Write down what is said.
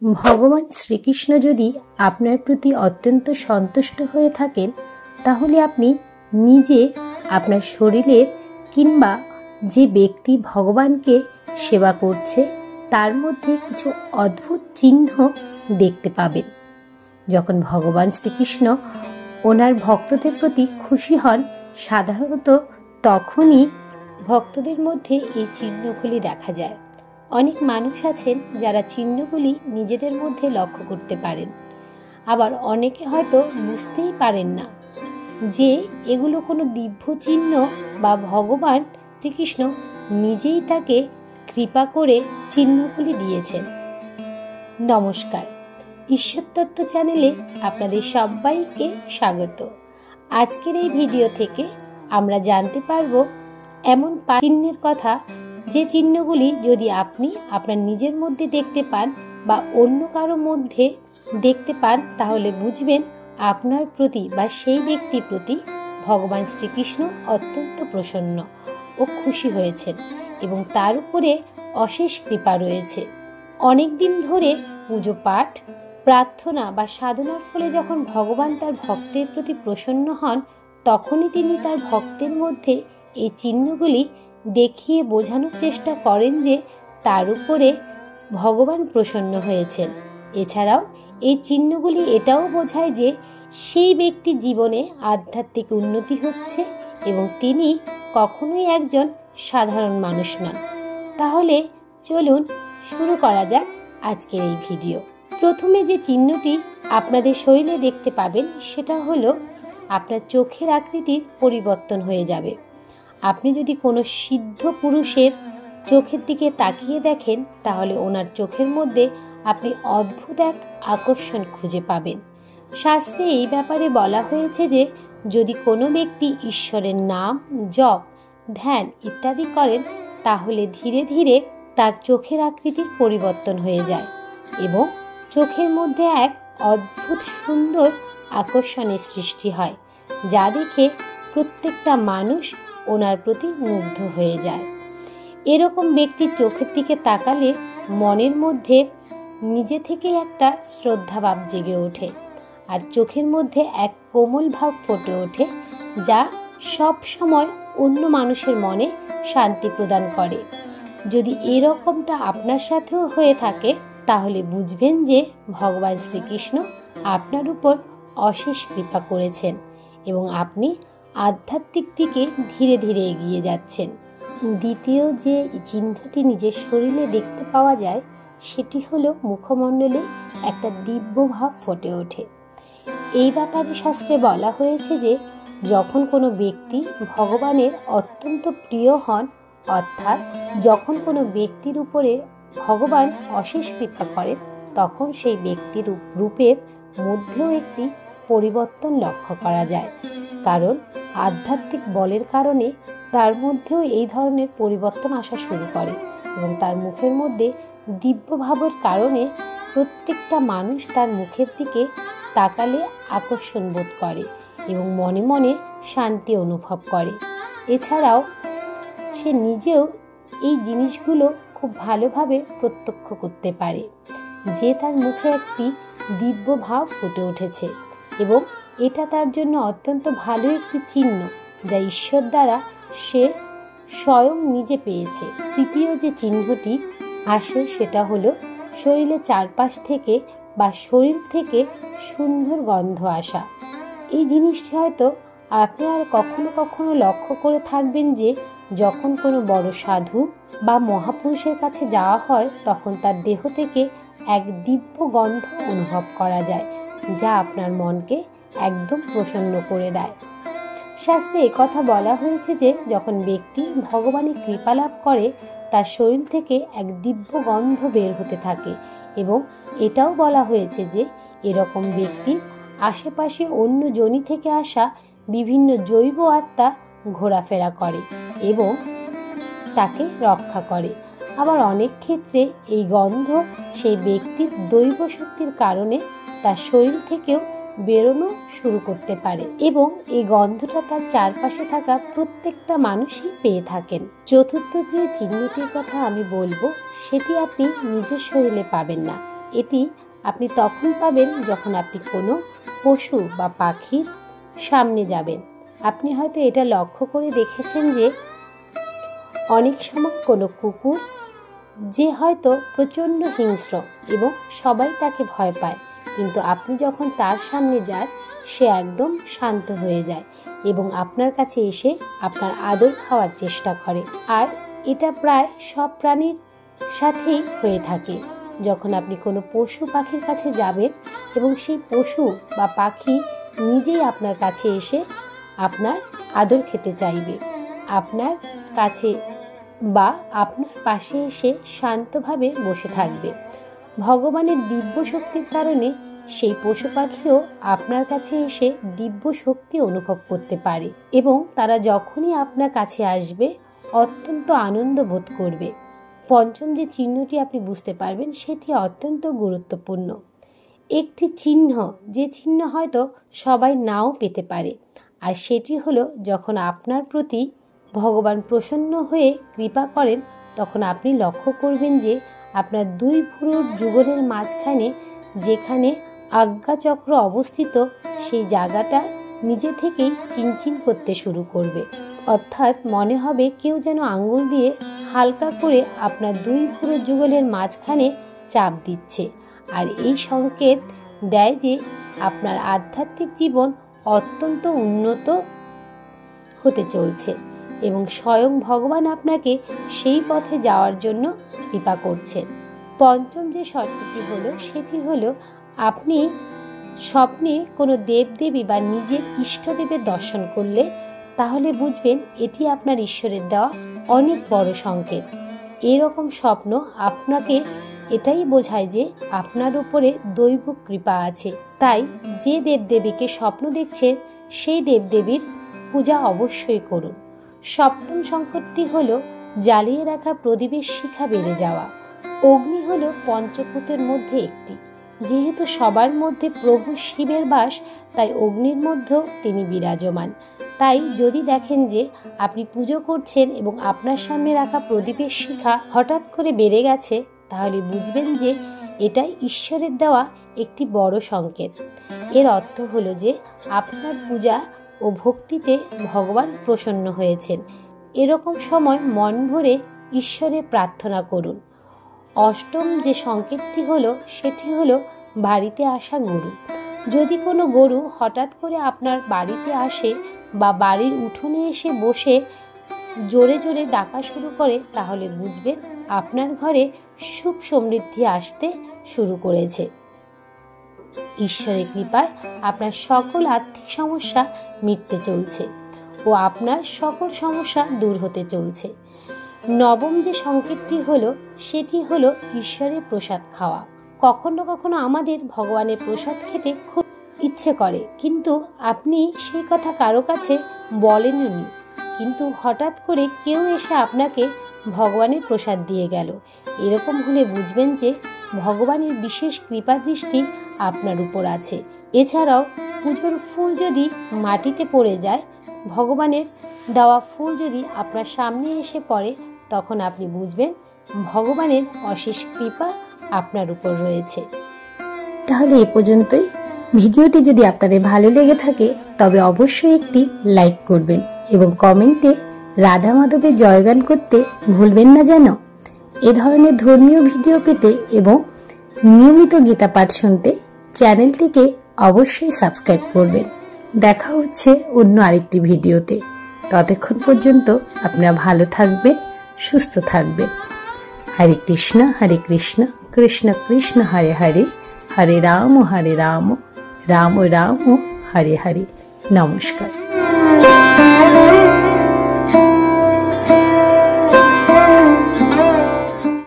ভগবান শ্রীকৃষ্ণ যদি আপনার প্রতি অত্যন্ত সন্তুষ্ট হয়ে থাকেন, তাহলে আপনি নিজে আপনার শরীরের কিংবা যে ব্যক্তি ভগবানকে সেবা করছে তার মধ্যে কিছু অদ্ভুত চিহ্ন দেখতে পাবেন। যখন ভগবান শ্রীকৃষ্ণ ওনার ভক্তদের প্রতি খুশি হন, সাধারণত তখনই ভক্তদের মধ্যে এই চিহ্নগুলি দেখা যায়। অনেক মানুষ আছেন যারা চিহ্নগুলি নিজেদের মধ্যে লক্ষ্য করতে পারেন, আবার অনেকে হয়তো বুঝতেই পারেন না যে এগুলো কোনো দিব্য চিহ্ন বা ভগবান শ্রীকৃষ্ণ নিজেই তাকে কৃপা করে চিহ্নগুলি দিয়েছেন। নমস্কার, ঈশ্বর তত্ত্ব চ্যানেলে আপনাদের সবাইকে স্বাগত। আজকের এই ভিডিও থেকে আমরা জানতে পারবো এমন 5 চিহ্নের কথা, যে চিহ্নগুলি যদি আপনি আপনার নিজের মধ্যে দেখতে পান বা অন্য কারো মধ্যে দেখতে পান, তাহলে বুঝবেন আপনার প্রতি বা সেই ব্যক্তির প্রতি ভগবান শ্রীকৃষ্ণ অত্যন্ত প্রসন্ন ও খুশি হয়েছেন এবং তার উপরে অশেষ কৃপা রয়েছে। অনেক দিন ধরে পুজো পাঠ, প্রার্থনা বা সাধনার ফলে যখন ভগবান তার ভক্তের প্রতি প্রসন্ন হন, তখনই তিনি তার ভক্তের মধ্যে এই চিহ্নগুলি দেখিয়ে বোঝানোর চেষ্টা করেন যে তার উপরে ভগবান প্রসন্ন হয়েছেন। এছাড়াও এই চিহ্নগুলি এটাও বোঝায় যে সেই ব্যক্তির জীবনে আধ্যাত্মিক উন্নতি হচ্ছে এবং তিনি কখনোই একজন সাধারণ মানুষ নন। তাহলে চলুন শুরু করা যাক আজকের এই ভিডিও। প্রথমে যে চিহ্নটি আপনাদের শরীরে দেখতে পাবেন সেটা হলো আপনার চোখের আকৃতির পরিবর্তন হয়ে যাবে। আপনি যদি কোনো সিদ্ধ পুরুষের চোখের দিকে তাকিয়ে দেখেন, তাহলে ওনার চোখের মধ্যে আপনি অদ্ভুত এক আকর্ষণ খুঁজে পাবেন। শাস্ত্রে এই ব্যাপারে বলা হয়েছে যে যদি কোনো ব্যক্তি ঈশ্বরের নাম, জপ, ধ্যান ইত্যাদি করেন, তাহলে ধীরে ধীরে তার চোখের আকৃতির পরিবর্তন হয়ে যায় এবং চোখের মধ্যে এক অদ্ভুত সুন্দর আকর্ষণের সৃষ্টি হয়, যা দেখে প্রত্যেকটা মানুষ ওনার প্রতি মুগ্ধ হয়ে যায়। এরকম ব্যক্তির চোখের দিকে তাকালে মনের মধ্যে নিজে থেকে একটা শ্রদ্ধাভাব জেগে ওঠে আর চোখের মধ্যে এক কোমল ভাব ফুটে ওঠে, যা সব সময় অন্য মানুষের মনে শান্তি প্রদান করে। যদি এরকমটা আপনার সাথেও হয়ে থাকে, তাহলে বুঝবেন যে ভগবান শ্রীকৃষ্ণ আপনার উপর অশেষ কৃপা করেছেন এবং আপনি আধ্যাত্মিক দিকে ধীরে ধীরে এগিয়ে যাচ্ছেন। দ্বিতীয় যে চিহ্নটি নিজের শরীরে দেখতে পাওয়া যায়, সেটি হলো মুখমণ্ডলে একটা দিব্য ভাব ফুটে ওঠে। এই ব্যাপারে শাস্ত্রে বলা হয়েছে যে যখন কোনো ব্যক্তি ভগবানের অত্যন্ত প্রিয় হন, অর্থাৎ যখন কোনো ব্যক্তির উপরে ভগবান অশেষ কৃপা করেন, তখন সেই ব্যক্তির রূপের মধ্যেও একটি পরিবর্তন লক্ষ্য করা যায়। কারণ আধ্যাত্মিক বলের কারণে তার মধ্যেও এই ধরনের পরিবর্তন আসা শুরু করে এবং তার মুখের মধ্যে দিব্য ভাবের কারণে প্রত্যেকটা মানুষ তার মুখের দিকে তাকালে আকর্ষণ বোধ করে এবং মনে মনে শান্তি অনুভব করে। এছাড়াও সে নিজেও এই জিনিসগুলো খুব ভালোভাবে প্রত্যক্ষ করতে পারে যে তার মুখে একটি দিব্য ভাব ফুটে উঠেছে এবং এটা তার জন্য অত্যন্ত ভালো একটি চিহ্ন, যা ঈশ্বর দ্বারা সে স্বয়ং নিজে পেয়েছে। তৃতীয় যে চিহ্নটি আসে সেটা হলো শরীরের চারপাশ থেকে বা শরীর থেকে সুন্দর গন্ধ আসা। এই জিনিসটি হয়তো আপনি আর কখনো কখনো লক্ষ্য করে থাকবেন যে যখন কোনো বড় সাধু বা মহাপুরুষের কাছে যাওয়া হয়, তখন তার দেহ থেকে এক দিব্য গন্ধ অনুভব করা যায়, যা আপনার মনকে একদম প্রসন্ন করে দেয়। শাস্ত্রে একথা বলা হয়েছে যে যখন ব্যক্তি ভগবানের কৃপা লাভ করে, তার শরীর থেকে এক দিব্য গন্ধ বের হতে থাকে এবং এটাও বলা হয়েছে যে এরকম ব্যক্তির আশেপাশে অন্য যোনি থেকে আসা বিভিন্ন জৈব আত্মা ঘোরাফেরা করে এবং তাকে রক্ষা করে। আবার অনেক ক্ষেত্রে এই গন্ধ সেই ব্যক্তির দৈব শক্তির কারণে তার শরীর থেকেও বেরোনো শুরু করতে পারে এবং এই গন্ধটা তার চারপাশে থাকা প্রত্যেকটা মানুষই পেয়ে থাকেন। চতুর্থ যে চিহ্নটির কথা আমি বলবো, সেটি আপনি নিজের শরীরে পাবেন না, এটি আপনি তখন পাবেন যখন আপনি কোনো পশু বা পাখির সামনে যাবেন। আপনি হয়তো এটা লক্ষ্য করে দেখেছেন যে অনেক সময় কোনো কুকুর যে হয়তো প্রচণ্ড হিংস্র এবং সবাই তাকে ভয় পায়, কিন্তু আপনি যখন তার সামনে যান সে একদম শান্ত হয়ে যায় এবং আপনার কাছে এসে আপনার আদর খাওয়ার চেষ্টা করে। আর এটা প্রায় সব প্রাণীর সাথেই হয়ে থাকে। যখন আপনি কোনো পশু পাখির কাছে যাবেন এবং সেই পশু বা পাখি নিজেই আপনার কাছে এসে আপনার আদর খেতে চাইবে, আপনার কাছে বা আপনার পাশে এসে শান্তভাবে বসে থাকবে। ভগবানের দিব্য শক্তির কারণে সেই পশু পাখিও আপনার কাছে এসে দিব্য শক্তি অনুভব করতে পারে এবং তারা যখনই আপনার কাছে আসবে অত্যন্ত আনন্দ বোধ করবে। পঞ্চম যে চিহ্নটি আপনি বুঝতে পারবেন সেটি অত্যন্ত গুরুত্বপূর্ণ। একটি চিহ্ন, যে চিহ্ন হয়তো সবাই নাও পেতে পারে, আর সেটি হলো যখন আপনার প্রতি ভগবান প্রসন্ন হয়ে কৃপা করেন তখন আপনি লক্ষ্য করবেন যে আপনার দুই ভুরুর যুগলের মাঝখানে যেখানে আজ্ঞাচক্র অবস্থিত সেই জায়গাটা নিজে থেকেই চিনচিন করতে শুরু করবে। অর্থাৎ মনে হবে কেউ যেন আঙ্গুল দিয়ে হালকা করে আপনার দুই ভুরুর যুগলের মাঝখানে চাপ দিচ্ছে। আর এই সংকেত দেয় যে আপনার আধ্যাত্মিক জীবন অত্যন্ত উন্নত হতে চলছে এবং স্বয়ং ভগবান আপনাকে সেই পথে যাওয়ার জন্য কৃপা করছেন। পঞ্চম যে শর্তটি হলো সেটি হলো আপনি স্বপ্নে কোনো দেবদেবী বা নিজের ইষ্টদেবের দর্শন করলে তাহলে বুঝবেন এটি আপনার ঈশ্বরের দেওয়া অনেক বড় সংকেত। এরকম স্বপ্ন আপনাকে এটাই বোঝায় যে আপনার উপরে দৈব কৃপা আছে। তাই যে দেবদেবীকে স্বপ্ন দেখছেন সেই দেবদেবীর পূজা অবশ্যই করুন। সপ্তম সংকটটি হলো জ্বালিয়ে রাখা প্রদীপের শিখা বেড়ে যাওয়া। অগ্নি হলো পঞ্চভূতের মধ্যে একটি। যেহেতু সবার মধ্যে প্রভু শিবের বাস, তাই অগ্নির মধ্যেও তিনি বিরাজমান। তাই যদি দেখেন যে আপনি পুজো করছেন এবং আপনার সামনে রাখা প্রদীপের শিখা হঠাৎ করে বেড়ে গেছে, তাহলে বুঝবেন যে এটাই ঈশ্বরের দেওয়া একটি বড় সংকেত। এর অর্থ হলো যে আপনার পূজা ও ভক্তিতে ভগবান প্রসন্ন হয়েছেন। এরকম সময় মন ভরে ঈশ্বরে প্রার্থনা করুন। অষ্টম যে সংকেতটি হলো সেটি হলো বাড়িতে আসা গরু। যদি কোনো গরু হঠাৎ করে আপনার বাড়িতে আসে বা বাড়ির উঠোনে এসে বসে জোরে জোরে ডাকা শুরু করে, তাহলে বুঝবেন আপনার ঘরে সুখ সমৃদ্ধি আসতে শুরু করেছে। ঈশ্বরের কৃপায় আপনার সকল আর্থিক সমস্যা মিটতে চলছে ও আপনার সকল সমস্যা দূর হতে চলছে। নবম যে সংকেতটি হলো সেটি হলো ঈশ্বরের প্রসাদ খাওয়া। কখনো কখনো আমাদের ভগবানের প্রসাদ খেতে খুব ইচ্ছে করে, কিন্তু আপনি সেই কথা কারো কাছে বলেননি, কিন্তু হঠাৎ করে কেউ এসে আপনাকে ভগবানের প্রসাদ দিয়ে গেল। এরকম হলে বুঝবেন যে ভগবানের বিশেষ কৃপা দৃষ্টি আপনার উপর আছে। এছাড়াও পুজোর ফুল যদি মাটিতে পড়ে যায়, ভগবানের দেওয়া ফুল যদি আপনার সামনে এসে পড়ে, তখন আপনি বুঝবেন ভগবানের অশেষ কৃপা আপনার উপর রয়েছে। তাহলে এ পর্যন্তই। ভিডিওটি যদি আপনাদের ভালো লেগে থাকে তবে অবশ্যই একটি লাইক করবেন এবং কমেন্টে রাধা মাধবের জয়গান করতে ভুলবেন না যেন। এ ধরনের ধর্মীয় ভিডিও পেতে এবং নিয়মিত গীতা পাঠ শুনতে চ্যানেলটিকে অবশ্যই সাবস্ক্রাইব করবেন। দেখা হচ্ছে অন্য আরেকটি ভিডিওতে। ততক্ষণ পর্যন্ত আপনারা ভালো থাকবেন, সুস্থ থাকবেন। হরে কৃষ্ণ কৃষ্ণ কৃষ্ণ হরে হরে, হরে রাম রাম রাম হরে হরে। নমস্কার।